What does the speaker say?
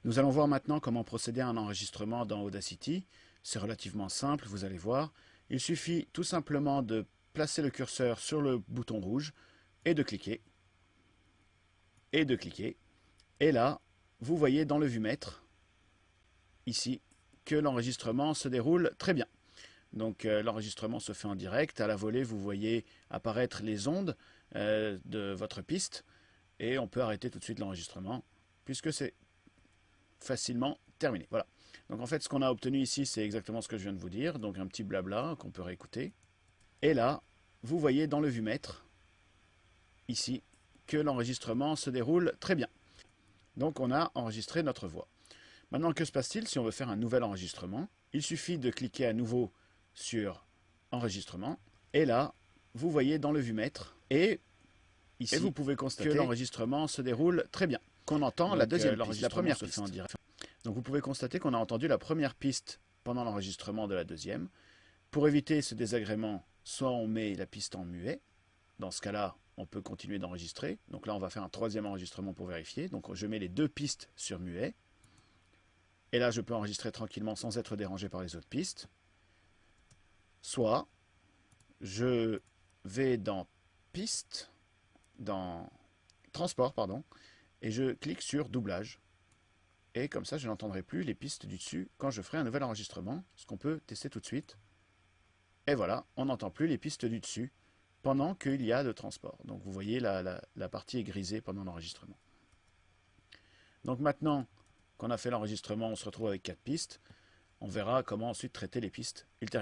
Nous allons voir maintenant comment procéder à un enregistrement dans Audacity. C'est relativement simple, vous allez voir. Il suffit tout simplement de placer le curseur sur le bouton rouge et de cliquer. Et là, vous voyez dans le vumètre, ici, que l'enregistrement se déroule très bien. Donc l'enregistrement se fait en direct. À la volée, vous voyez apparaître les ondes de votre piste. Et on peut arrêter tout de suite l'enregistrement, puisque c'est facilement terminé. Voilà. Donc en fait, ce qu'on a obtenu ici, c'est exactement ce que je viens de vous dire. Donc un petit blabla qu'on peut réécouter. Et là, vous voyez dans le vumètre, ici, que l'enregistrement se déroule très bien. Donc on a enregistré notre voix. Maintenant, que se passe-t-il si on veut faire un nouvel enregistrement? Il suffit de cliquer à nouveau sur Enregistrement. Et là, vous voyez dans le vumètre et ici, vous pouvez constater que l'enregistrement se déroule très bien. Qu'on entend la deuxième piste, la première se fait en direct. Donc vous pouvez constater qu'on a entendu la première piste pendant l'enregistrement de la deuxième. Pour éviter ce désagrément, soit on met la piste en muet. Dans ce cas-là, on peut continuer d'enregistrer. Donc là, on va faire un troisième enregistrement pour vérifier. Donc je mets les deux pistes sur muet. Et là, je peux enregistrer tranquillement sans être dérangé par les autres pistes. Soit, je vais dans Piste, dans Transport, pardon, et je clique sur Doublage. Et comme ça, je n'entendrai plus les pistes du dessus quand je ferai un nouvel enregistrement, ce qu'on peut tester tout de suite. Et voilà, on n'entend plus les pistes du dessus pendant qu'il y a le transport. Donc vous voyez, la partie est grisée pendant l'enregistrement. Donc maintenant qu'on a fait l'enregistrement, on se retrouve avec 4 pistes. On verra comment ensuite traiter les pistes ultérieurement.